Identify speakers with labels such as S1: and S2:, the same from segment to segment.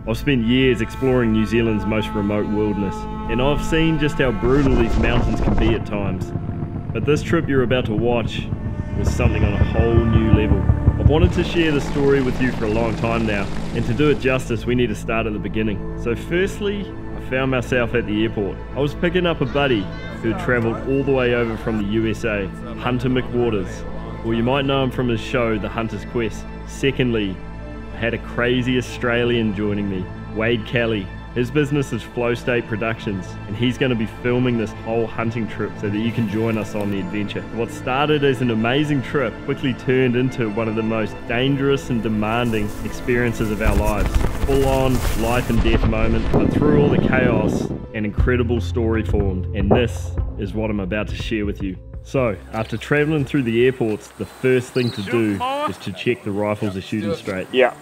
S1: I've spent years exploring New Zealand's most remote wilderness, and I've seen just how brutal these mountains can be at times. But this trip you're about to watch was something on a whole new level. I've wanted to share the story with you for a long time now, and to do it justice we need to start at the beginning. So firstly, I found myself at the airport. I was picking up a buddy who had travelled all the way over from the USA, Hunter McWaters. Well, you might know him from his show, The Hunter's Quest. Secondly, I had a crazy Australian joining me, Wade Kelly. His business is Flow State Productions, and he's going to be filming this whole hunting trip so that you can join us on the adventure. What started as an amazing trip quickly turned into one of the most dangerous and demanding experiences of our lives. Full on life and death moment, but through all the chaos, an incredible story formed, and this is what I'm about to share with you. So, after travelling through the airports, the first thing to do is to check the rifles are shooting straight. Yeah.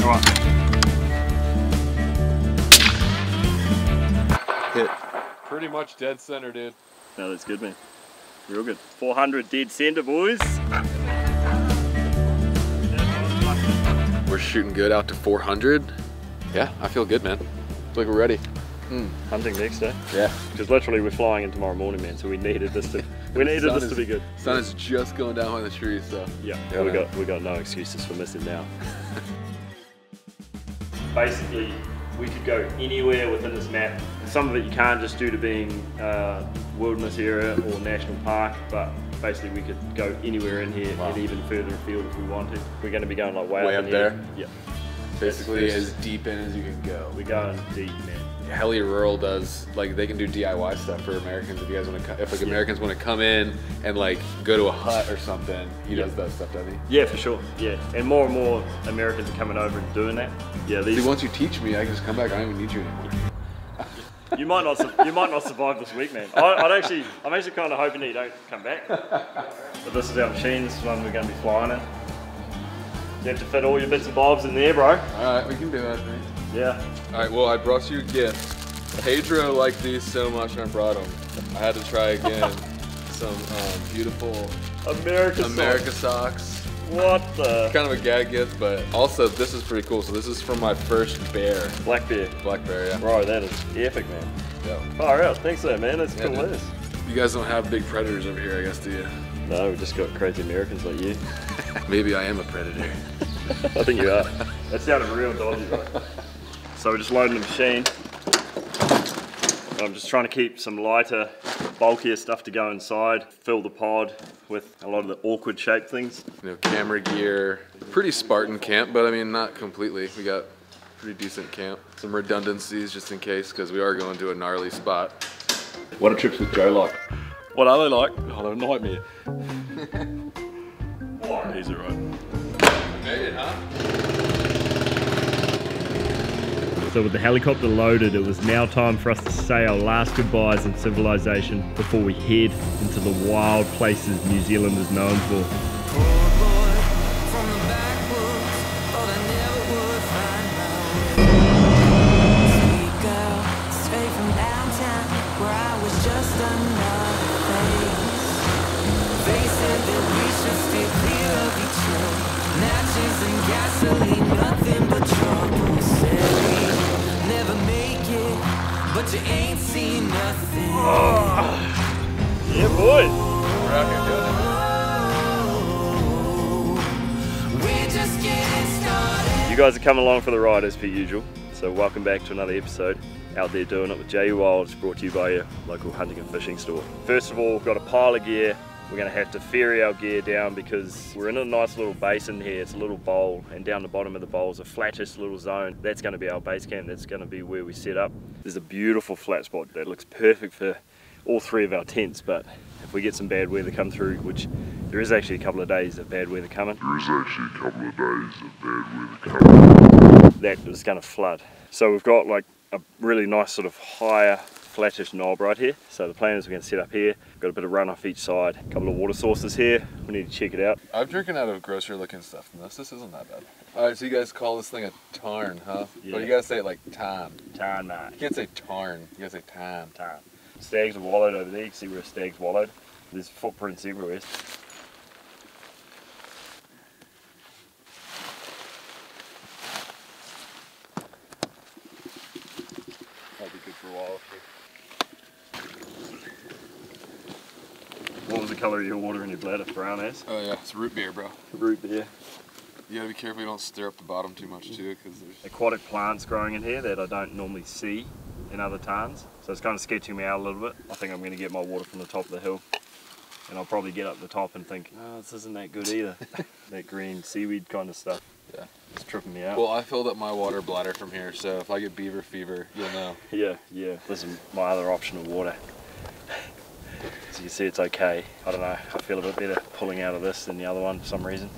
S1: Alright. Hit.
S2: Pretty much dead center, dude.
S1: No, that's good, man. Real good. 400 dead center, boys.
S2: We're shooting good out to 400. Yeah, I feel good, man. Looks like we're ready.
S1: Hunting next day.
S2: Yeah.
S1: Because literally we're flying in tomorrow morning, man. So we needed this to to be good.
S2: Sun is just going down behind the trees, so.
S1: Yeah. We got no excuses for missing now. Basically, we could go anywhere within this map. Some of it you can't just due to being wilderness area or national park, but basically we could go anywhere in here and even further afield if we wanted. We're going to be going like way up
S2: there.
S1: Yeah.
S2: Basically as deep in as you can go.
S1: We're going deep, man.
S2: Heli Rural does, like, they can do DIY stuff for Americans if you guys want to, if like Americans want to come in and like go to a hut or something. He does that stuff, doesn't he?
S1: Yeah, for sure. Yeah, and more Americans are coming over and doing that. Yeah,
S2: See, once you teach me, I can just come back. I don't even need you anymore.
S1: You might not survive this week, man. I'm actually kind of hoping that you don't come back. But this is our machine. This is one we're going to be flying in. You have to fit all your bits and bobs in there, bro.
S2: Alright, we can do that, man.
S1: Yeah.
S2: Alright, well, I brought you a gift. Pedro liked these so much and I brought them. I had to try again. Some beautiful America socks.
S1: What the?
S2: Kind of a gag gift, but also this is pretty cool. So this is from my first bear.
S1: Black bear.
S2: Black bear, yeah.
S1: Bro, that is epic, man.
S2: Yeah.
S1: Far out. Thanks, though, man. That's cool as.
S2: You guys don't have big predators over here, I guess, do you?
S1: No, we just got crazy Americans like you.
S2: Maybe I am a predator.
S1: I think you are. That sounded real dodgy, right? So we're just loading the machine. I'm just trying to keep some lighter, bulkier stuff to go inside. Fill the pod with a lot of the awkward shaped things.
S2: You know, camera gear. Pretty Spartan camp, but I mean, not completely. We got pretty decent camp. Some redundancies just in case, because we are going to a gnarly spot.
S1: What are trips with Joe like?
S2: What are they like? Oh, they're a nightmare.
S1: He's alright.
S2: Made it, huh?
S1: So with the helicopter loaded, it was now time for us to say our last goodbyes in civilization before we head into the wild places New Zealand is known for.
S3: But you ain't seen nothing.
S1: Oh. Yeah, boy.
S2: We're out here doing it.
S3: We're just getting started.
S1: You guys are coming along for the ride as per usual. So welcome back to another episode. Out there doing it with J Wild. It's brought to you by your local hunting and fishing store. First of all, we've got a pile of gear. We're going to have to ferry our gear down because we're in a nice little basin here. It's a little bowl, and down the bottom of the bowl is a flattish little zone. That's going to be our base camp. That's going to be where we set up. There's a beautiful flat spot that looks perfect for all three of our tents, but if we get some bad weather come through, which there is actually a couple of days of bad weather coming. That is going to flood. So we've got like a really nice sort of higher flattish knob right here. So the plan is we're going to set up here. Got a bit of runoff each side, a couple of water sources here. We need to check it out.
S2: I'm drinking out of grosser looking stuff than this. This isn't that bad. Alright, so you guys call this thing a tarn, huh?
S1: Yeah.
S2: But you gotta say it like tarn.
S1: Tarn, mate.
S2: You can't say tarn, you gotta say tarn.
S1: Tarn. Stags are wallowed over there. You can see where a stag's wallowed. There's footprints everywhere. Might be good for a while. What was the colour of your water in your bladder? Brown ass?
S2: Oh yeah, it's root beer, bro.
S1: Root beer.
S2: You gotta be careful you don't stir up the bottom too much too, because there's
S1: Aquatic plants growing in here that I don't normally see in other tarns, so it's kind of sketching me out a little bit. I think I'm going to get my water from the top of the hill, and I'll probably get up the top and think, oh, this isn't that good either. That green seaweed kind of stuff.
S2: Yeah.
S1: It's tripping me out.
S2: Well, I filled up my water bladder from here, so if I get beaver fever, you'll know.
S1: Yeah. This is my other option of water. As you can see, it's okay. I don't know, I feel a bit better pulling out of this than the other one for some reason.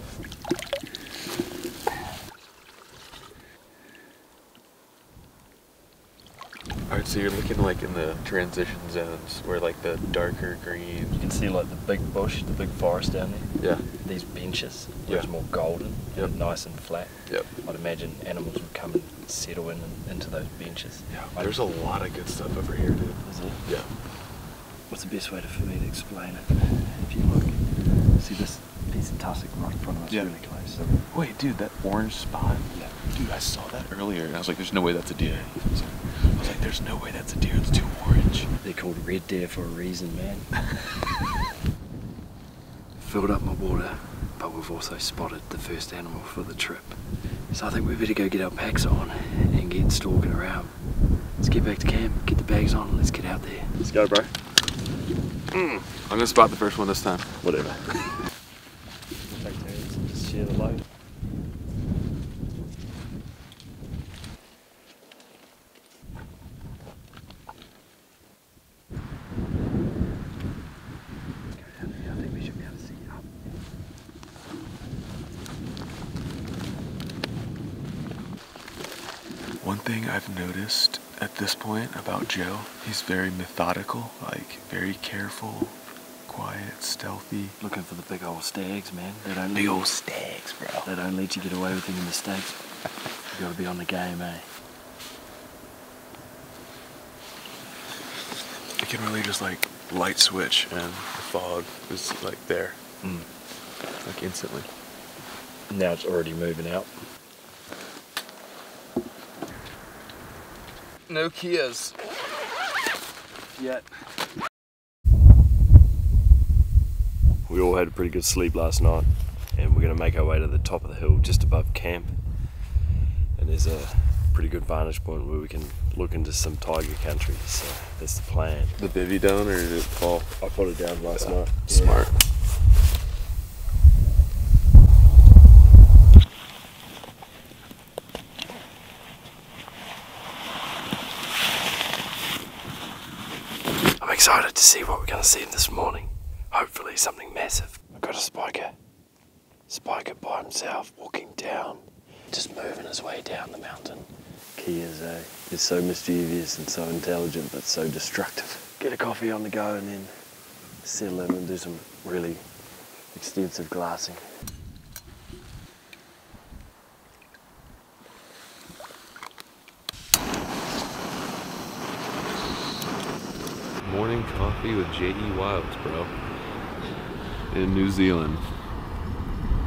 S2: Alright, so you're looking like in the transition zones where like the darker green.
S1: You can see like the big bush, the big forest down there.
S2: Yeah.
S1: These benches, where it's more golden, nice and flat.
S2: Yep.
S1: I'd imagine animals would come and settle into those benches.
S2: Yeah. There's a lot of good stuff over here, dude.
S1: Is it?
S2: Yeah.
S1: What's the best way for me to explain it? If you look, see this piece of tussock right in front of us, really close. So
S2: wait, dude, that orange spot?
S1: yeah.
S2: Dude, I saw that earlier and I was like, there's no way that's a deer. I was like, there's no way that's a deer, it's too orange.
S1: They're called red deer for a reason, man. Filled up my water, but we've also spotted the first animal for the trip. So I think we better go get our packs on and get stalking around. Let's get back to camp, get the bags on, and let's get out there. Let's go, bro.
S2: I'm gonna spot the first one this time.
S1: Whatever. Take turns and just share the load.
S2: One thing I've noticed at this point about Joe, he's very methodical, like very careful, quiet, stealthy.
S1: Looking for the big old stags, man. They don't
S2: Big old stags, bro.
S1: They don't let you get away with any mistakes. You gotta be on the game, eh?
S2: You can really just like light switch and the fog is like there. Like instantly.
S1: Now it's already moving out.
S2: No Kias.
S1: Yet. We all had a pretty good sleep last night, and we're going to make our way to the top of the hill just above camp. And there's a pretty good vantage point where we can look into some tiger country, so that's the plan.
S2: The bivvy down or did it fall?
S1: I put it down last night.
S2: Smart.
S1: I'm excited to see what we're going to see this morning. Hopefully something massive. I've got a spiker. Spiker by himself, walking down. Just moving his way down the mountain. Key is, he's so mischievous and so intelligent, but so destructive. Get a coffee on the go and then settle in and do some really extensive glassing.
S2: Morning coffee with J.E. Wilds, bro. In New Zealand.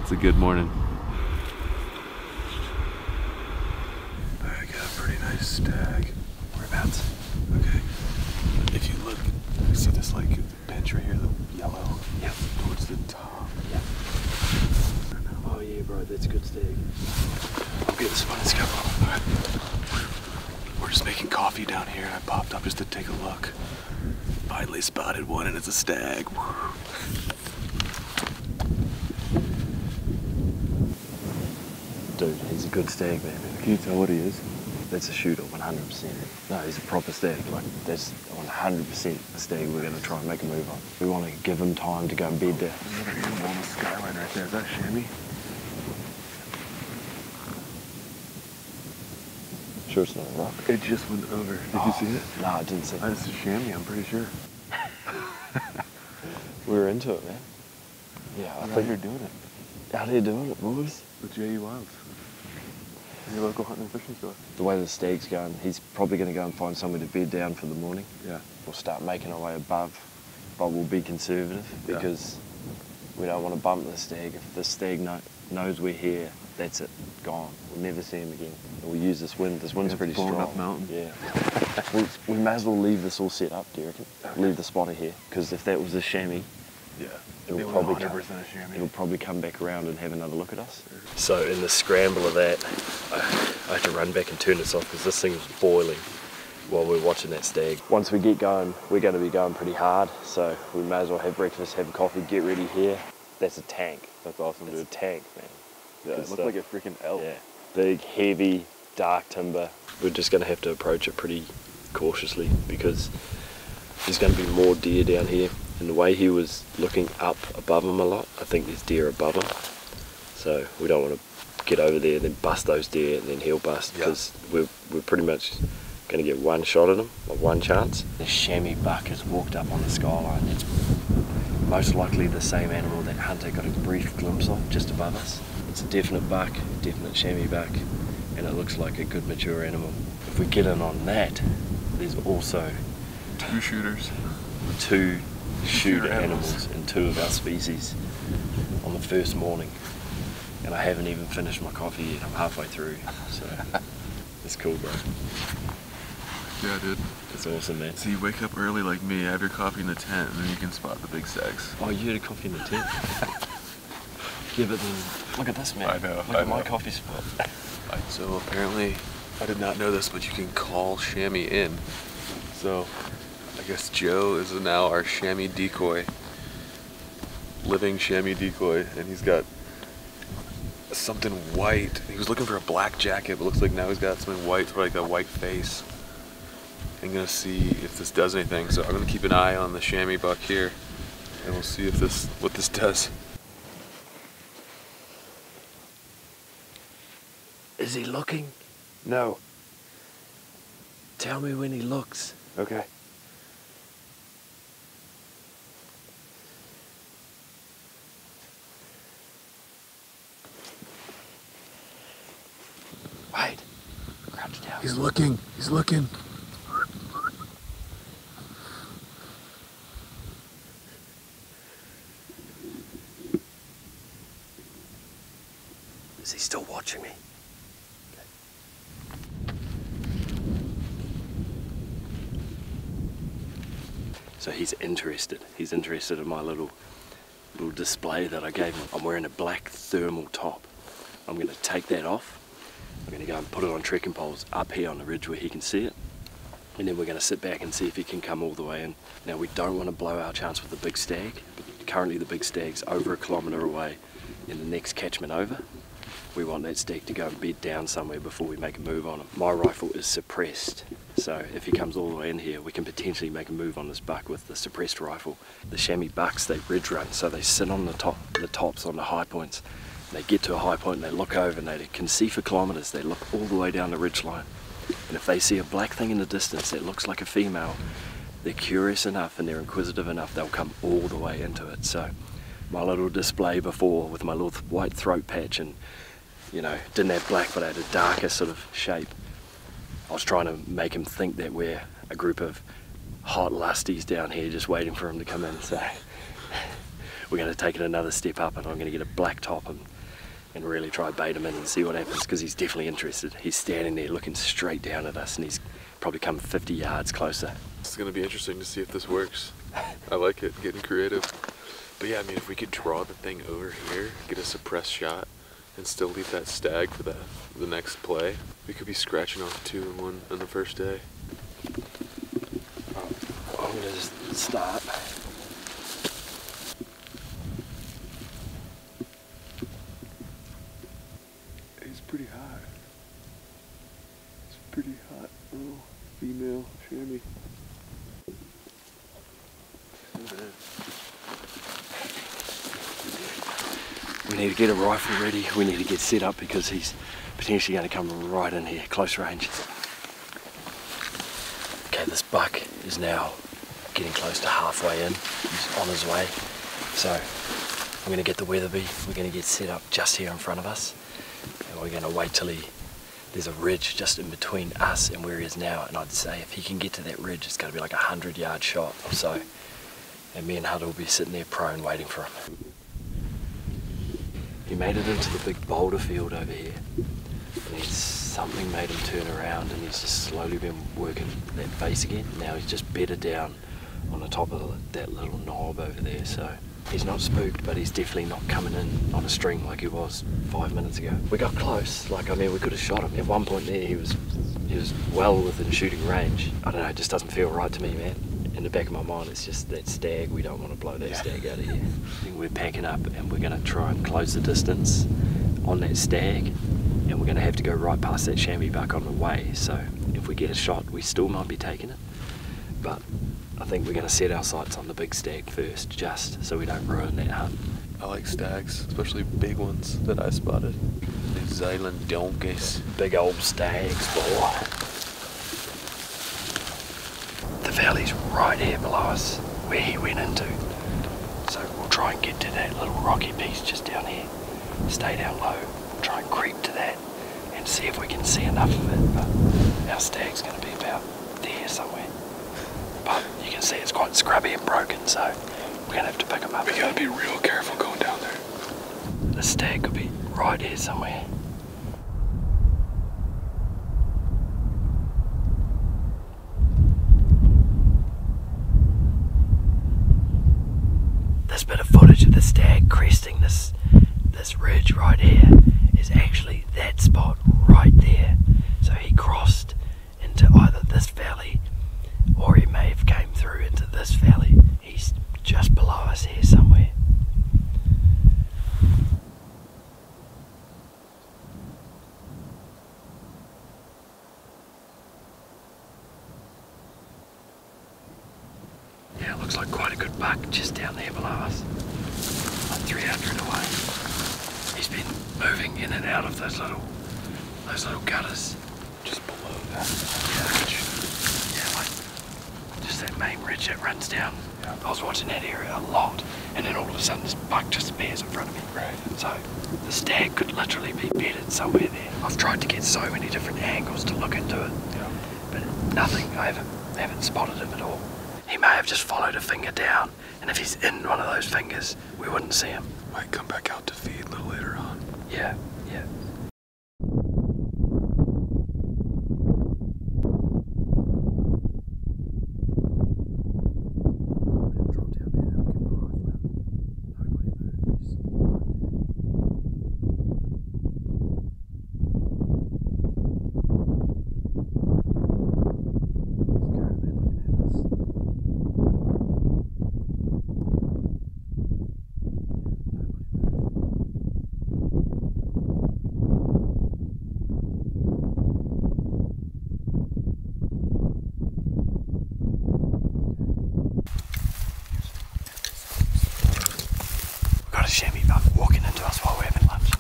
S2: It's a good morning. I got a pretty nice stag. Whereabouts? Okay. If you look, you see this like bench right here, the yellow?
S1: Yep.
S2: Towards the top.
S1: Yep. Oh yeah, bro, that's a good stag.
S2: I'll get this one, let's go. Alright. We're just making coffee down here and I popped up just to take a look. Finally spotted one and it's a stag.
S1: Dude, he's a good stag, man.
S2: Can you tell what he is?
S1: That's a shooter, 100%. No, he's a proper stag. Like, that's 100% a stag we're going to try and make a move on. We want to give him time to go and bed there.
S2: Another animal on the skyline right there. Is that chamois?
S1: Sure it's not a rock.
S2: It just went over. Did you see it?
S1: No, I didn't see it.
S2: It's a chamois, I'm pretty sure.
S1: We were into it, man. Yeah, I think
S2: you're doing it.
S1: Out here doing it, boys.
S2: With J.E. Wilds. Your local hunting and fishing store.
S1: The way the stag's going, he's probably going to go and find somewhere to bed down for the morning.
S2: Yeah.
S1: We'll start making our way above but we'll be conservative because we don't want to bump the stag. If the stag knows we're here, that's it, gone. We'll never see him again. We'll use this wind. This wind's pretty strong.
S2: Up mountain.
S1: Yeah. we may as well leave this all set up, do you reckon? Okay. Leave the spotter here, because if that was a chamois, it'll probably come back around and have another look at us. So in the scramble of that, I had to run back and turn this off because this thing was boiling while we're watching that stag. Once we get going, we're going to be going pretty hard, so we may as well have breakfast, have a coffee, get ready here. That's a tank.
S2: That's awesome, dude.
S1: It's a tank, man.
S2: Yeah, it looks like a freaking elk.
S1: Yeah. Big, heavy, dark timber. We're just going to have to approach it pretty cautiously because there's going to be more deer down here. And the way he was looking up above him a lot, I think there's deer above him. So we don't want to get over there and then bust those deer and then he'll bust because we're pretty much going to get one shot at him, or one chance. The chamois buck has walked up on the skyline. It's most likely the same animal that Hunter got a brief glimpse of just above us. It's a definite buck, definite chamois buck, and it looks like a good mature animal. If we get in on that, there's also
S2: two shooters.
S1: Two shooter animals in two of our species on the first morning. And I haven't even finished my coffee yet, I'm halfway through, so it's cool, bro.
S2: Yeah, dude.
S1: It's awesome, man.
S2: So you wake up early like me, have your coffee in the tent, and then you can spot the big stags.
S1: Oh, you had a coffee in the tent? Yeah, but then, look at this, man.
S2: I know.
S1: Look at my coffee spot.
S2: So apparently, I did not know this, but you can call chamois in. So I guess Joe is now our chamois decoy. Living chamois decoy, and he's got something white. He was looking for a black jacket, but looks like now he's got something white, sort of like a white face. I'm gonna see if this does anything. So I'm gonna keep an eye on the chamois buck here, and we'll see if what this does.
S1: Is he looking? No. Tell me when he looks.
S2: Okay.
S1: Wait. Crouch down.
S2: He's looking. He's looking.
S1: Is he still watching me? So he's interested. He's interested in my little display that I gave him. I'm wearing a black thermal top. I'm going to take that off. I'm going to go and put it on trekking poles up here on the ridge where he can see it. And then we're going to sit back and see if he can come all the way in. Now we don't want to blow our chance with the big stag. But currently the big stag's over a kilometre away in the next catchment over. We want that stag to go and bed down somewhere before we make a move on him. My rifle is suppressed, so if he comes all the way in here, we can potentially make a move on this buck with the suppressed rifle. The chamois bucks, they ridge run, so they sit on the tops on the high points. They get to a high point and they look over and they can see for kilometres. They look all the way down the ridge line. And if they see a black thing in the distance that looks like a female, they're curious enough and they're inquisitive enough, they'll come all the way into it. So my little display before with my little white throat patch and, you know, didn't have black but I had a darker sort of shape. I was trying to make him think that we're a group of hot lusties down here just waiting for him to come in. So we're going to take it another step up and I'm going to get a black top and really try to bait him in and see what happens because he's definitely interested. He's standing there looking straight down at us and he's probably come 50 yards closer.
S2: It's going to be interesting to see if this works. I like it, getting creative. But yeah, I mean, if we could draw the thing over here, get a suppressed shot, and still leave that stag for the next play, we could be scratching off 2 and 1 on the first day.
S1: I'm going to just start.
S2: He's pretty hot. It's pretty hot. Oh, female chamois.
S1: We need to get a rifle ready, we need to get set up because he's potentially going to come right in here, close range. Okay, this buck is now getting close to halfway in, he's on his way. So I'm going to get the Weatherby, we're going to get set up just here in front of us. And we're going to wait till there's a ridge just in between us and where he is now. And I'd say if he can get to that ridge, it's going to be like a 100-yard shot or so.
S4: and me and Hunter will be sitting there prone waiting for him. He made it into the big boulder field over here, and something made him turn around, and he's just slowly been working that face again. Now he's just bedded down on the top of that little knob over there, so he's not spooked, but he's definitely not coming in on a string like he was 5 minutes ago. We got close, like, I mean, we could have shot him. At one point there, he was well within shooting range. I don't know, it just doesn't feel right to me, man. In the back of my mind, it's just that stag. We don't want to blow that stag out of here. I think we're packing up and we're going to try and close the distance on that stag, and we're going to have to go right past that chamois buck on the way. So if we get a shot, we still might be taking it, but I think we're going to set our sights on the big stag first, just so we don't ruin that hunt.
S2: I like stags, especially big ones that I spotted. New Zealand donkeys.
S4: Big old stags, boy. The valley's right here below us, where he went into. So we'll try and get to that little rocky piece just down here. Stay down low, we'll try and creep to that and see if we can see enough of it. But our stag's going to be about there somewhere. But you can see it's quite scrubby and broken, so we're going to have to pick him up.
S2: We gotta be real careful going down there.
S4: The stag could be right here somewhere. This bit of footage of the stag cresting this ridge right here is actually that spot right there. So he crossed into either this valley, or he may have came through into this valley. He's just below us here somewhere. Yeah, it looks like quite a good buck just down there below us. Like 300 away. He's been moving in and out of those little gutters.
S2: Just below that.
S4: Yeah, like just that main ridge that runs down. Yeah. I was watching that area a lot, and then all of a sudden this buck just appears in front of me.
S2: Right.
S4: So the stag could literally be bedded somewhere there. I've tried to get so many different angles to look into it, but nothing. I haven't spotted him at all. He may have just followed a finger down, and if he's in one of those fingers, we wouldn't see him.
S2: Might come back out to feed a little later on.
S4: Yeah. A chamois buck walking into us while we're having lunch.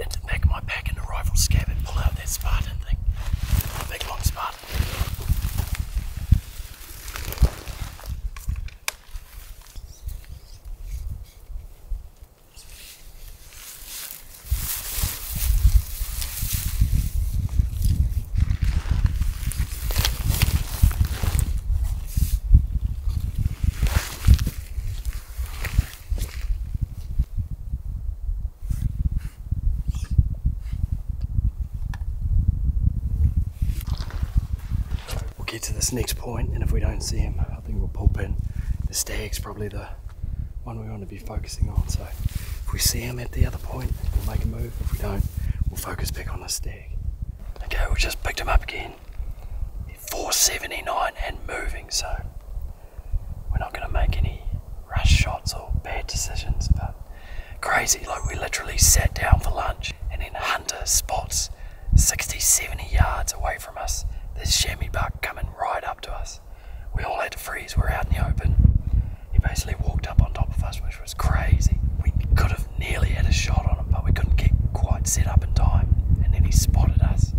S4: Into the back of my pack in the rifle scabbard, pull out that Spartan thing. Big long Spartan. Get to this next point, and if we don't see him, I think we'll pull pin. The stag's probably the one we want to be focusing on, so if we see him at the other point, we'll make a move. If we don't, we'll focus back on the stag. Okay, we just picked him up again. 479 and moving, so we're not going to make any rush shots or bad decisions, but crazy, like we literally sat down for lunch, and then Hunter spots 60, 70 yards away from us this chamois buck coming right up to us. We all had to freeze, we're out in the open. He basically walked up on top of us, which was crazy. We could have nearly had a shot on him, but we couldn't get quite set up in time. And then he spotted us.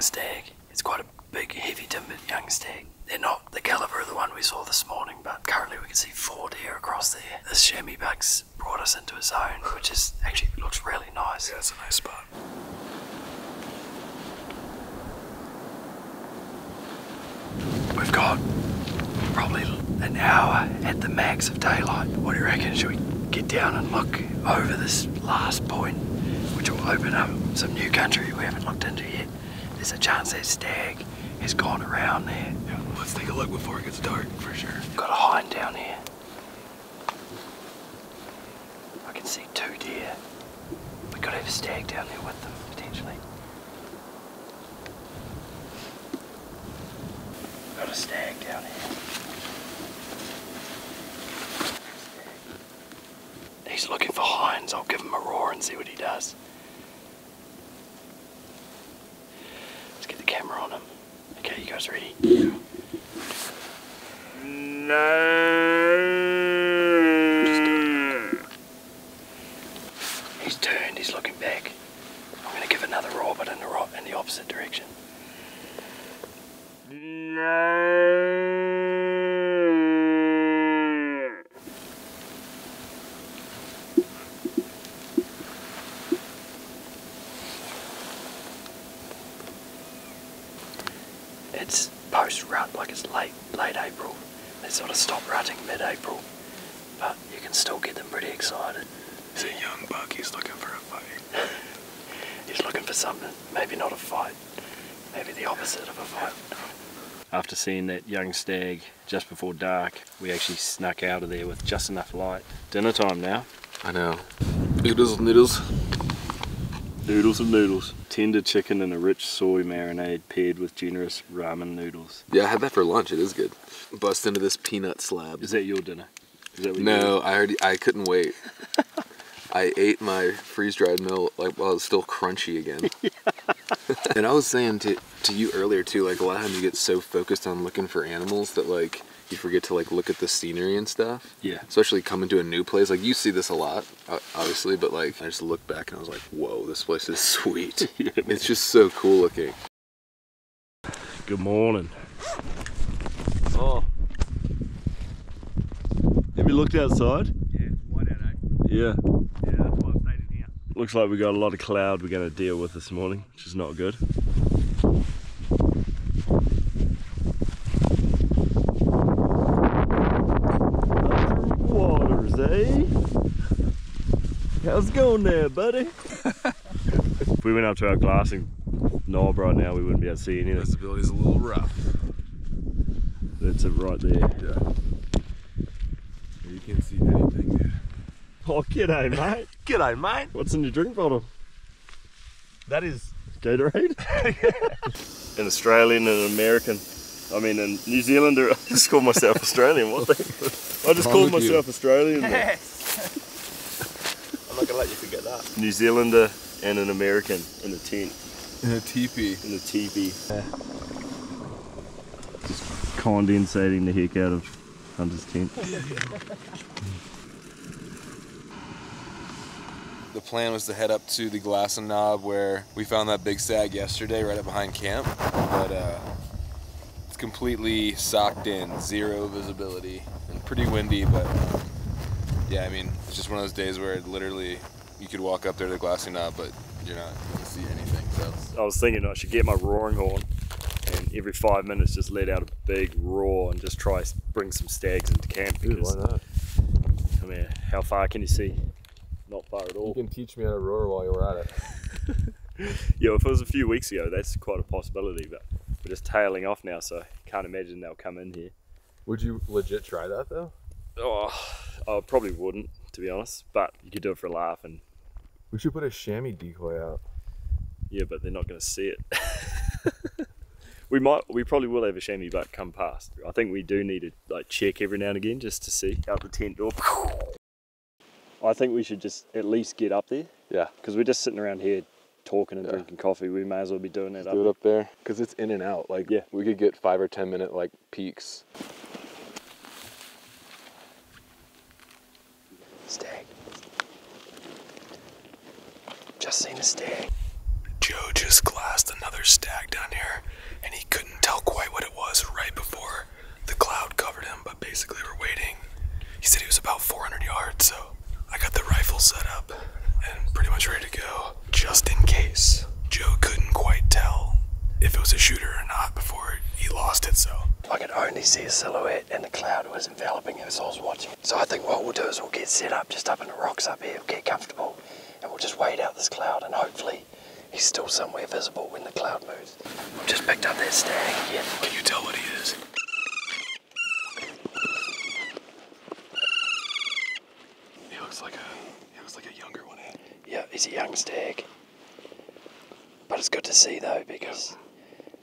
S4: stag. It's quite a big, heavy timbered young stag. They're not the caliber of the one we saw this morning, but currently we can see 4 deer across there. This chamois buck's brought us into a zone, which is actually looks really nice.
S2: Yeah, it's a nice spot.
S4: We've got probably an hour at the max of daylight. What do you reckon? Should we get down and look over this last point, which will open up some new country we haven't looked into yet? There's a chance that stag has gone around there.
S2: Yeah, let's take a look before it gets dark, for sure.
S4: Got a hind down here. I can see 2 deer. We could have a stag down there with them, potentially. Got a stag down here. He's looking for hinds. I'll give him a roar and see what he does. Let's get the camera on him. Okay, you guys ready?
S1: No.
S4: He's turned, he's looking back. I'm going to give another roar, but in the opposite direction. It's post-rut, like it's late April. They sort of stop rutting mid-April, but you can still get them pretty excited.
S2: He's a young buck, he's looking for a fight.
S4: He's looking for something, maybe not a fight, maybe the opposite of a fight.
S1: After seeing that young stag just before dark, we actually snuck out of there with just enough light. Dinner time now.
S2: I know. Noodles of noodles.
S1: Noodles of noodles. Tender chicken and a rich soy marinade paired with generous ramen noodles.
S2: Yeah, I had that for lunch, it is good. Bust into this peanut slab.
S1: Is that your dinner? Is that what
S2: No, I couldn't wait. I ate my freeze-dried milk like while it's still crunchy again. And I was saying to you earlier too, like a lot of times you get so focused on looking for animals that like you forget to like look at the scenery and stuff.
S1: Yeah.
S2: Especially coming to a new place. Like you see this a lot, obviously, but like I just looked back and I was like, whoa, this place is sweet.
S1: Yeah,
S2: it's just so cool looking.
S1: Good morning.
S2: Oh.
S1: Have you looked outside?
S5: Yeah, it's white out, eh?
S1: Yeah.
S5: Yeah, that's why I stayed in here.
S1: Looks like we got a lot of cloud we're going to deal with this morning, which is not good. Waters, eh? How's it going there, buddy? If we went up to our glassing knob right now, we wouldn't be able to see anything.
S2: Visibility's a little rough.
S1: That's it right there.
S2: Yeah. You can't see anything there.
S1: Oh, g'day, mate.
S5: G'day, mate.
S1: What's in your drink bottle?
S5: That is...
S1: Gatorade? An Australian and an American. I mean, a New Zealander. I just called myself Australian. What the? I just called myself Australian. But
S5: I'm not gonna let you forget that.
S1: New Zealander and an American in a tent.
S2: In a teepee.
S1: In a teepee. Just condensating the heck out of Hunter's tent.
S2: The plan was to head up to the Glass and Knob where we found that big stag yesterday right up behind camp, but it's completely socked in, zero visibility, and pretty windy, but yeah, I mean, it's just one of those days where it literally, you could walk up there to the Glass and Knob, but you're not going to see anything, so.
S1: I was thinking I should get my roaring horn and every 5 minutes just let out a big roar and just try bring some stags into camp. Because,
S2: Dude, why not?
S1: I mean, how far can you see? Not far at all.
S2: You can teach me how to roar while you're at it.
S1: Yeah, if it was a few weeks ago, that's quite a possibility, but we're just tailing off now, so I can't imagine they'll come in here.
S2: Would you legit try that though?
S1: Oh, I probably wouldn't, to be honest, but you could do it for a laugh. And
S2: We should put a chamois decoy out.
S1: yeah, but they're not going to see it. We probably will have a chamois buck come past. I think we do need to like check every now and again just to see out the tent door. I think we should just at least get up there.
S2: Yeah.
S1: Because we're just sitting around here talking and drinking coffee. We may as well be doing that
S2: Do it up there, because it's in and out. Like,
S1: yeah,
S2: we could get 5 or 10 minute like peaks.
S4: Stag. Just seen a stag.
S2: Joe just glassed another stag down here, and he couldn't tell quite what it was right before the cloud covered him, but basically we're waiting. He said he was about 400 yards, so I got the rifle set up and pretty much ready to go, just in case. Joe couldn't quite tell if it was a shooter or not before he lost it, so.
S4: I could only see a silhouette and the cloud was enveloping us as I was watching. So I think what we'll do is we'll get set up just up in the rocks up here, we'll get comfortable, and we'll just wait out this cloud, and hopefully he's still somewhere visible when the cloud moves. I've just picked up that stag again.
S2: Can you tell what he is? He looks like a younger one.
S4: Yeah, he's a young stag. But it's good to see though, because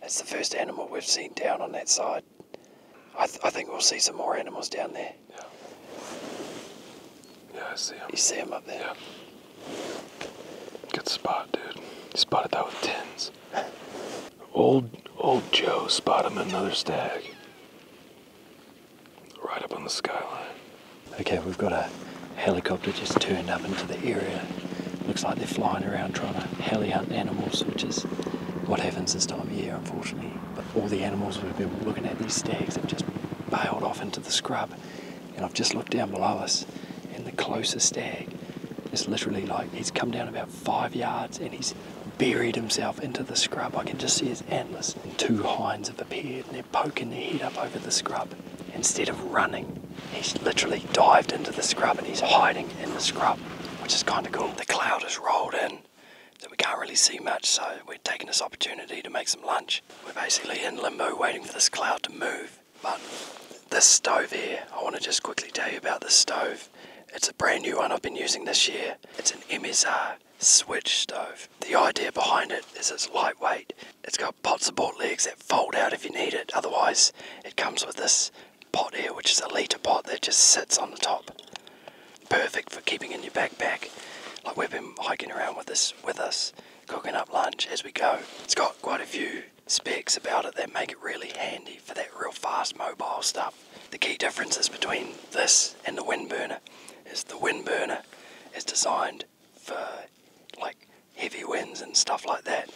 S4: it's the first animal we've seen down on that side. I think we'll see some more animals down there.
S2: Yeah. Yeah, I see him.
S4: You see him up there?
S2: Yeah. Good spot, dude. He spotted that with tins. Old Joe spotted another stag. Right up on the skyline.
S4: Okay, we've got a helicopter just turned up into the area. Looks like they're flying around trying to heli hunt animals, which is what happens this time of year, unfortunately. But all the animals we've been looking at, these stags, have just bailed off into the scrub. And I've just looked down below us, and the closest stag is literally like, he's come down about 5 yards and he's buried himself into the scrub. I can just see his antlers. And two hinds have appeared and they're poking their head up over the scrub. Instead of running, he's literally dived into the scrub and he's hiding in the scrub, which is kind of cool. The cloud has rolled in, so we can't really see much, so we're taking this opportunity to make some lunch. We're basically in limbo waiting for this cloud to move. But this stove here, I want to just quickly tell you about this stove. It's a brand new one I've been using this year. It's an MSR switch stove. The idea behind it is it's lightweight. It's got pot support legs that fold out if you need it. Otherwise, it comes with this pot here, which is a litre pot that just sits on the top. Perfect for keeping in your backpack. Like we've been hiking around with this with us, cooking up lunch as we go. It's got quite a few specs about it that make it really handy for that real fast mobile stuff. The key differences between this and the wind burner is the wind burner is designed for like heavy winds and stuff like that.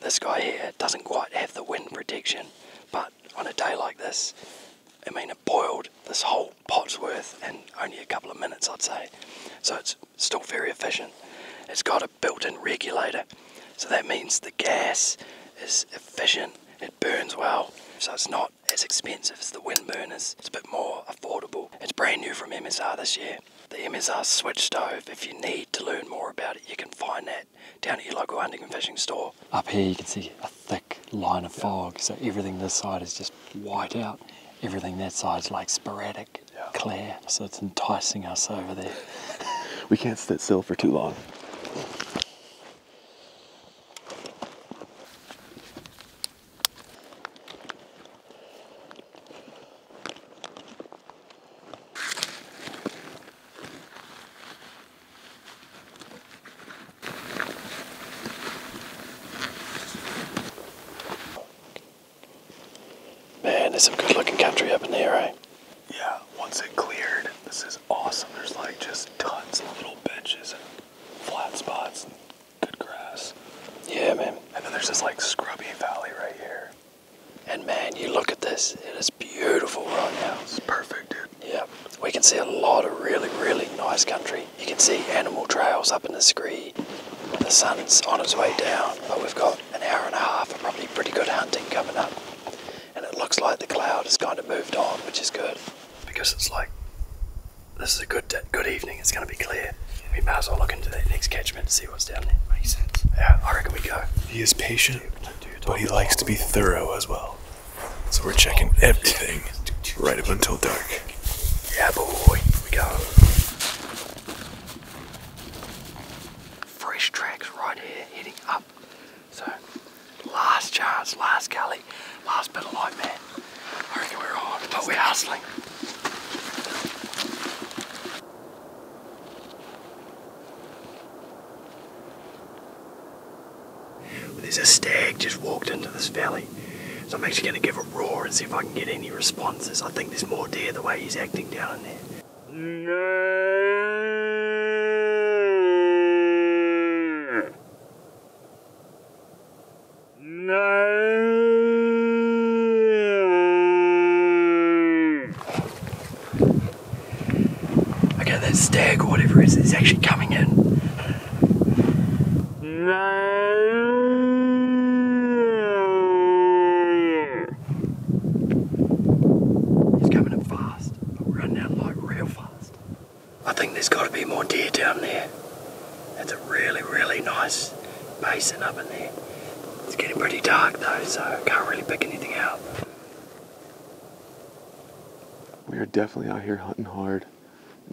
S4: This guy here doesn't quite have the wind protection, but on a day like this, I mean, it boiled this whole pot's worth in only a couple of minutes, I'd say. So it's still very efficient. It's got a built-in regulator, so that means the gas is efficient, it burns well, so it's not as expensive as the wind burners. It's a bit more affordable. It's brand new from MSR this year. The MSR switch stove, if you need to learn more about it, you can find that down at your local hunting and fishing store. Up here you can see a thick line of fog, so everything this side is just white out. Everything that side's like sporadic, clear, so it's enticing us over there.
S2: We can't sit still for too long.
S4: Man, there's some good looking country up in there, eh?
S2: Yeah, once it cleared, this is awesome. There's like just tons of little benches and flat spots and good grass.
S4: Yeah, man.
S2: And then there's this like scrubby valley right here.
S4: And man, you look at this, it is beautiful right now.
S2: It's perfect, dude.
S4: Yeah, we can see a lot of really, really nice country. You can see animal trails up in the scree. The sun's on its way down, but we've got an hour and a half of probably pretty good hunting coming up. And it looks like the cloud has kind of moved on, which is good. Because it's like, this is a good evening, it's going to be clear. We might as well look into that next catchment to see what's down there. Makes sense. Yeah, I reckon we go.
S2: He is patient, but he likes to be thorough as well. So we're checking everything right up until dark.
S4: Yeah, boy, here we go. Fresh tracks right here, heading up. So, last chance, last gully, last bit of light, man. I reckon we're on, but we're hustling. There's a stag just walked into this valley, so I'm actually going to give a roar and see if I can get any responses. I think there's more deer the way he's acting down in there. that stag or whatever it is actually coming in. He's coming in fast. Running out like real fast. I think there's got to be more deer down there. That's a really, really nice basin up in there. It's getting pretty dark though, so I can't really pick anything out.
S2: We are definitely out here hunting hard.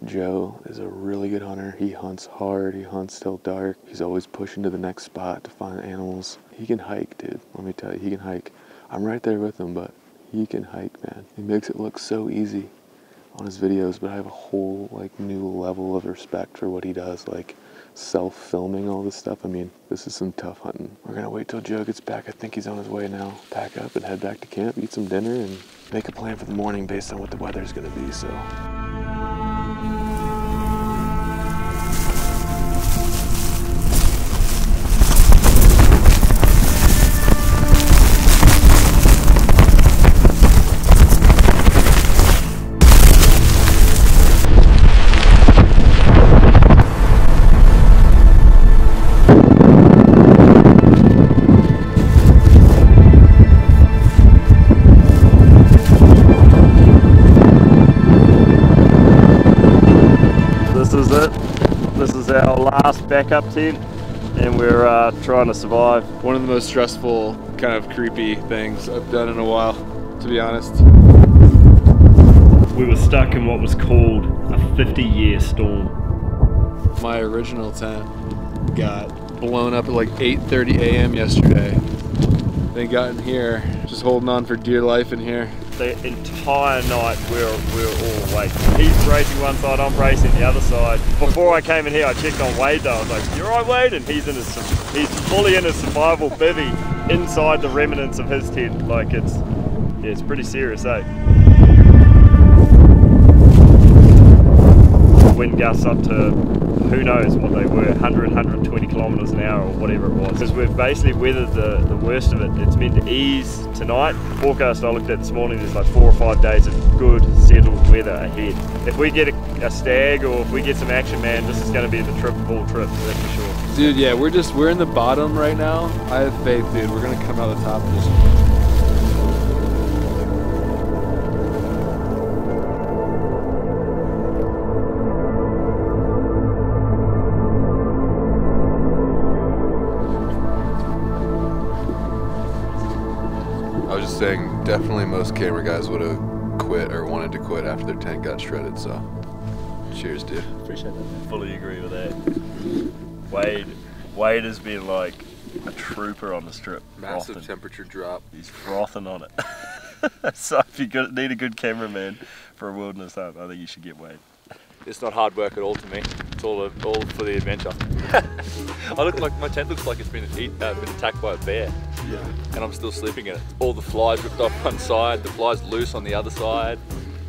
S2: Joe is a really good hunter. He hunts hard, he hunts till dark. He's always pushing to the next spot to find animals. He can hike, dude. Let me tell you, he can hike. I'm right there with him, but he can hike, man. He makes it look so easy on his videos, but I have a whole like new level of respect for what he does, like self-filming all this stuff. I mean, this is some tough hunting. We're gonna wait till Joe gets back. I think he's on his way now. Pack up and head back to camp, eat some dinner, and make a plan for the morning based on what the weather's gonna be, so.
S1: This is our last backup tent, and we're trying to survive.
S2: One of the most stressful, kind of creepy things I've done in a while, to be honest.
S1: We were stuck in what was called a 50-year storm.
S2: My original tent got blown up at like 8:30 a.m. yesterday. Then got in here, just holding on for dear life in here.
S1: The entire night we're all awake. He's bracing one side, I'm bracing the other side. Before I came in here, I checked on Wade though. I was like, "You alright, Wade?" And he's fully in his survival bivvy inside the remnants of his tent. Like it's pretty serious, eh? Wind gusts up to who knows what they were, 100, 120 kilometers an hour or whatever it was. Because we've basically weathered the worst of it. It's meant to ease tonight. Forecast I looked at this morning, there's like 4 or 5 days of good settled weather ahead. If we get a stag or if we get some action, man, this is going to be the trip of all trips, that's for sure.
S2: Dude, yeah, we're in the bottom right now. I have faith, dude. We're gonna come out the top of this. I was just saying, definitely most camera guys would have quit or wanted to quit after their tent got shredded, so cheers, dude.
S1: Appreciate that, man. Fully agree with that. Wade has been like a trooper on this trip.
S2: Massive
S1: frothing.
S2: temperature drop.
S1: He's frothing on it. So if you need a good cameraman for a wilderness hunt, I think you should get Wade.
S5: It's not hard work at all to me. It's all for the adventure. I look like my tent looks like it's been attacked by a bear.
S2: Yeah.
S5: And I'm still sleeping in it. All the flies ripped off one side, the flies loose on the other side.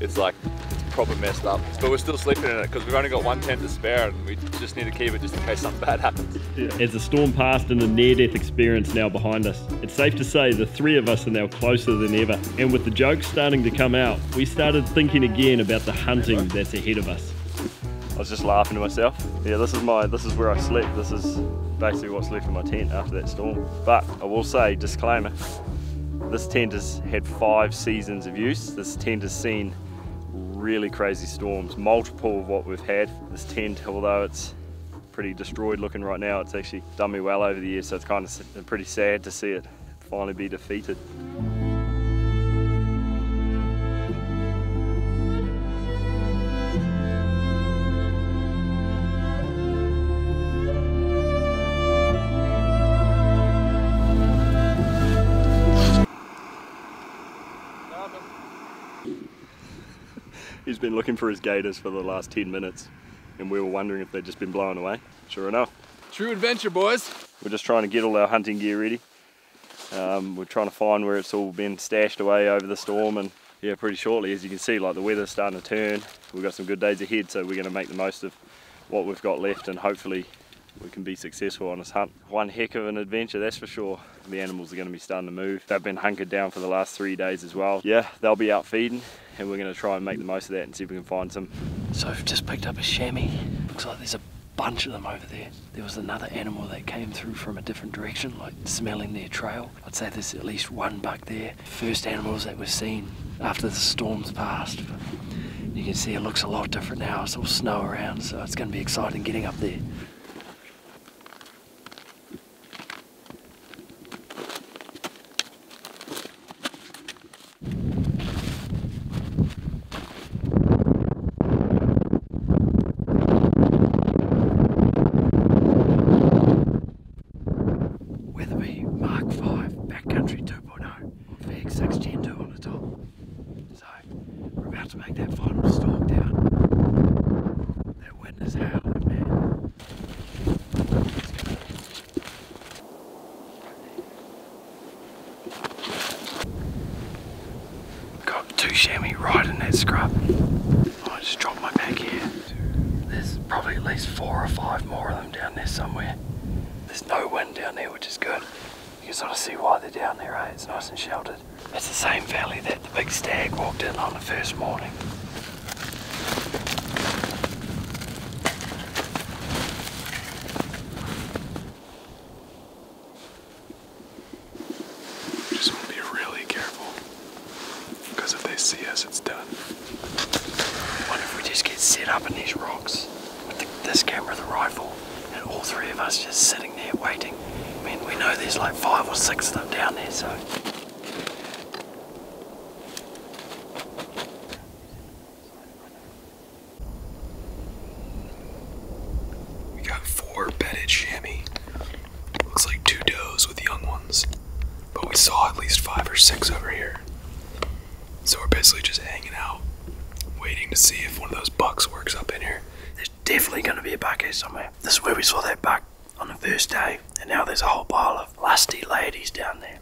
S5: It's like, it's proper messed up. But we're still sleeping in it because we've only got one tent to spare and we just need to keep it just in case something bad happens.
S1: Yeah. As the storm passed and the near-death experience now behind us, it's safe to say the three of us are now closer than ever. And with the jokes starting to come out, we started thinking again about the hunting that's ahead of us. I was just laughing to myself. Yeah, this is where I slept. This is basically what's left of my tent after that storm. But I will say, disclaimer, this tent has had 5 seasons of use. This tent has seen really crazy storms, multiple of what we've had. This tent, although it's pretty destroyed looking right now, it's actually done me well over the years, so it's kind of pretty sad to see it finally be defeated. He's been looking for his gators for the last 10 minutes and we were wondering if they'd just been blown away. Sure enough.
S2: True adventure, boys.
S1: We're just trying to get all our hunting gear ready. We're trying to find where it's all been stashed away over the storm, and yeah, pretty shortly, as you can see, like the weather's starting to turn. We've got some good days ahead, so we're going to make the most of what we've got left and hopefully we can be successful on this hunt. One heck of an adventure, that's for sure. The animals are going to be starting to move. They've been hunkered down for the last 3 days as well. Yeah, they'll be out feeding, and we're going to try and make the most of that and see if we can find some.
S4: So I've just picked up a chamois. Looks like there's a bunch of them over there. There was another animal that came through from a different direction, like smelling their trail. I'd say there's at least one buck there. First animals that were seen after the storms passed. You can see it looks a lot different now. It's all snow around, so it's going to be exciting getting up there. Weatherby Mark 5 Backcountry 2.0 VX6 Gen 2 on the top. So we're about to make that final stalk down. That wind is howling, man. Got 2 chamois right in that scrub. I just dropped my pack here. There's probably at least 4 or 5 more of them down there somewhere. There's no wind down there, which is good. You can sort of see why they're down there, eh? It's nice and sheltered. It's the same valley that the big stag walked in on the first morning.
S2: Just want to be really careful, because if they see us, it's done.
S4: I wonder if we just get set up in these rocks with this camera, the rifle, and all 3 of us just sitting there waiting. I mean, we know there's like 5 or 6 of them down there, so.
S2: We got 4 bedded chamois. Looks like 2 does with young ones. But we saw at least 5 or 6 over here. So we're basically just hanging out, waiting to see if one of those bucks works up in here.
S4: There's definitely going to be a buck here somewhere. This is where we saw that buck on the first day, and now there's a whole pile of lusty ladies down there.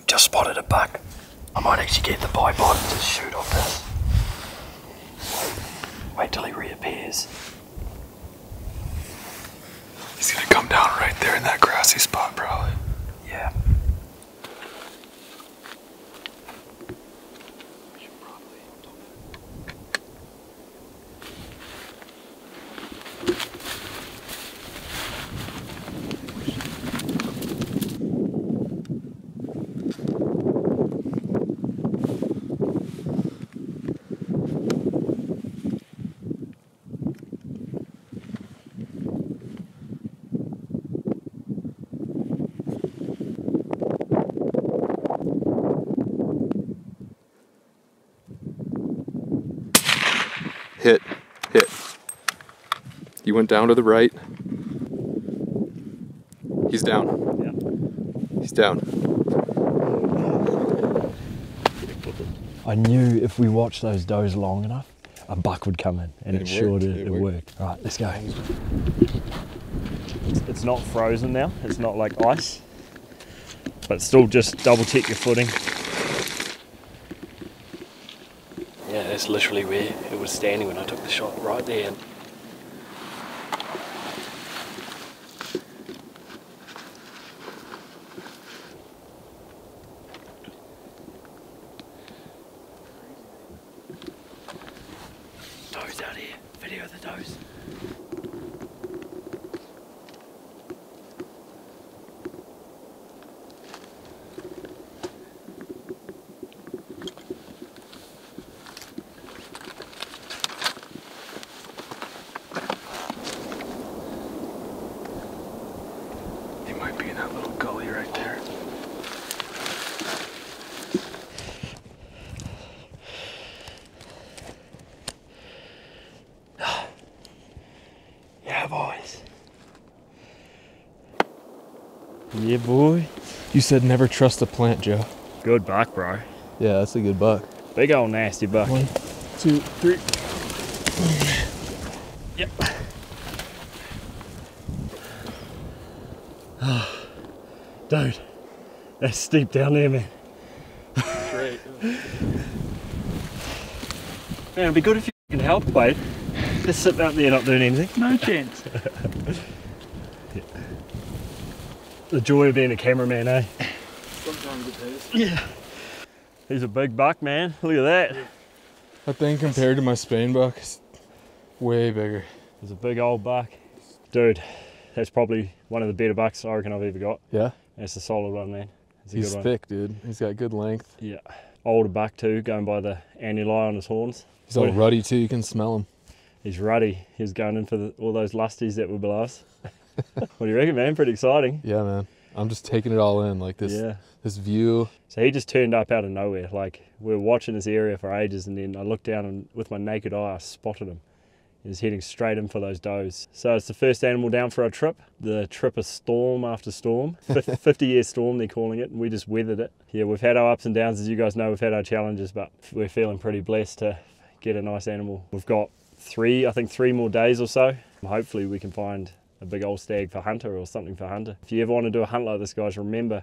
S4: Just spotted a buck. I might actually get the bipod to shoot off this. Wait till he reappears.
S2: He's gonna come down right there in that grassy spot, probably.
S4: Yeah.
S2: Hit. He went down to the right. He's down.
S1: Yeah.
S2: He's down.
S4: I knew if we watched those does long enough, a buck would come in, and it sure did. It worked. All right, let's go.
S1: It's not frozen now, it's not like ice, but still just double check your footing.
S4: Yeah, that's literally where it was standing when I took the shot, right there. Does out here, video of the does.
S2: He might be in that little gully right there.
S4: Yeah, boys.
S1: Yeah, boy.
S6: You said never trust a plant, Joe.
S1: Good buck, bro.
S6: Yeah, that's a good buck.
S1: Big old nasty buck.
S6: 1, 2, 3.
S1: Yep. Dude, that's steep down there, man.
S5: Great.
S1: Man, it'd be good if you can help, Wade. Just sitting up there not doing anything.
S7: No chance.
S1: Yeah. The joy of being a cameraman, eh?
S7: Sometimes it is.
S1: Yeah. He's a big buck, man. Look at that.
S6: That thing compared to my Spain buck is way bigger.
S1: He's a big old buck. Dude, that's probably one of the better bucks I reckon I've ever got.
S6: Yeah?
S1: That's a solid one, man. It's a
S6: He's
S1: good one.
S6: thick, dude. He's got good length.
S1: Yeah. Older buck too, going by the annuli on his horns.
S6: He's all ruddy too, you can smell him.
S1: He's ruddy. He's going in for all those lusties that were below us. What do you reckon, man? Pretty exciting.
S6: Yeah, man. I'm just taking it all in, like this,
S1: Yeah.
S6: this view.
S1: So he just turned up out of nowhere. Like, we were watching this area for ages, and then I looked down and with my naked eye I spotted him. He was heading straight in for those does. So it's the first animal down for our trip. The trip is storm after storm. 50-year storm they're calling it, and we just weathered it. Yeah, we've had our ups and downs, as you guys know. We've had our challenges, but we're feeling pretty blessed to get a nice animal. We've got three more days or so. Hopefully we can find a big old stag for Hunter or something for Hunter. If you ever want to do a hunt like this, guys, remember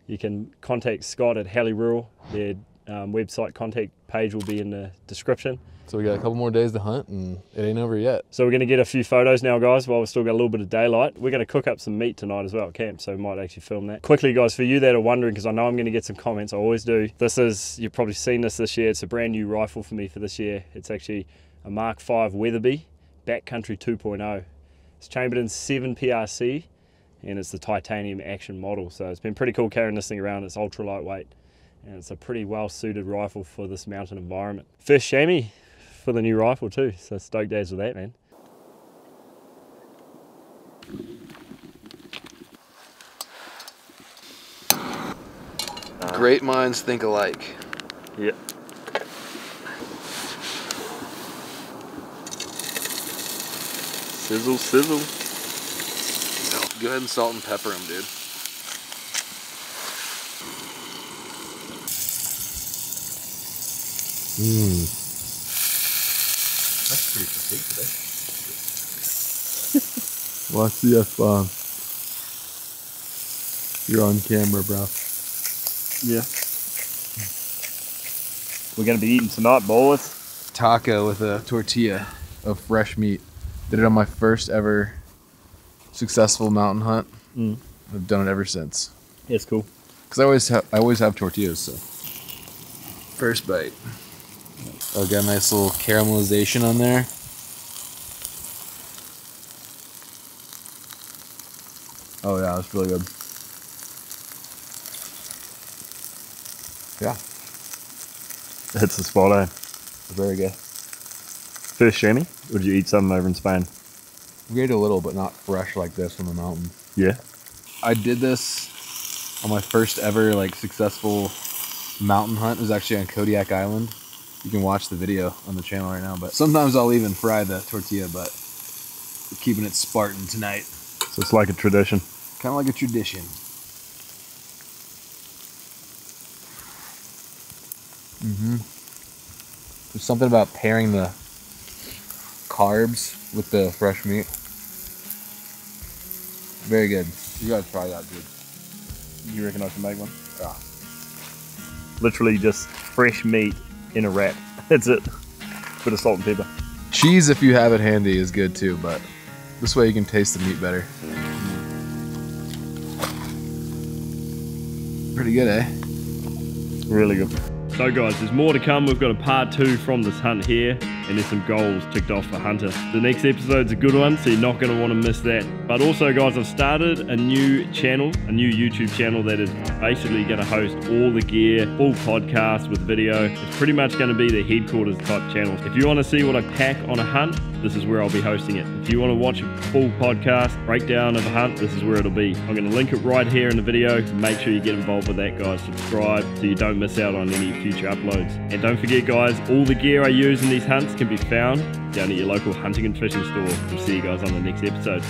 S1: you can contact Scott at Halley Rural. Their website contact page will be in the description.
S6: So we got a couple more days to hunt and it ain't over yet.
S1: So we're going to get a few photos now, guys, while we've still got a little bit of daylight. We're going to cook up some meat tonight as well at camp, so we might actually film that. Quickly, guys, for you that are wondering, because I know I'm going to get some comments, I always do. This is, you've probably seen this year, it's a brand new rifle for me for this year. It's actually a Mark V Weatherby Backcountry 2.0. It's chambered in 7 PRC, and it's the titanium action model. So it's been pretty cool carrying this thing around. It's ultra lightweight, and it's a pretty well suited rifle for this mountain environment. First chamois for the new rifle too, so stoked as with that, man.
S2: Great minds think alike.
S1: Yep. Sizzle, sizzle.
S2: Go ahead and salt and pepper them, dude.
S5: That's pretty fatigued today.
S6: Watch the F-bomb. You're on camera, bro.
S1: Yeah. We're gonna be eating tonight, boys.
S2: Taco with a tortilla of fresh meat. Did it on my first ever successful mountain hunt. I've done it ever since.
S1: Yeah, it's cool.
S2: Cause I always have tortillas. So first bite. Oh, got a nice little caramelization on there. Oh yeah, that's really good. Yeah,
S1: It's the spot, eh?
S2: very good.
S1: First chamois, or did you eat something over in Spain?
S2: We ate a little, but not fresh like this from the mountain.
S1: Yeah.
S2: I did this on my first ever like successful mountain hunt. It was actually on Kodiak Island. You can watch the video on the channel right now. But sometimes I'll even fry the tortilla, but we're keeping it Spartan tonight.
S1: So it's like a tradition.
S2: Kind of like a tradition. There's something about pairing the carbs with the fresh meat. Very good. You gotta try that, dude.
S1: You reckon I can make one?
S2: Yeah.
S1: Literally just fresh meat in a wrap. That's it. Bit of salt and pepper.
S2: Cheese, if you have it handy, is good too, but this way you can taste the meat better. Pretty good, eh?
S1: Really good. So guys, there's more to come. We've got a part 2 from this hunt here, and there's some goals ticked off for Hunter. The next episode's a good one, so you're not going to want to miss that. But also guys, I've started a new channel, a new YouTube channel that is basically going to host all the gear, full podcast with video. It's pretty much going to be the headquarters type channel. If you want to see what I pack on a hunt, this is where I'll be hosting it. If you want to watch a full podcast breakdown of a hunt, this is where it'll be. I'm going to link it right here in the video. Make sure you get involved with that, guys. Subscribe so you don't miss out on any future uploads. And don't forget, guys, all the gear I use in these hunts can be found down at your local hunting and fishing store. We'll see you guys on the next episode.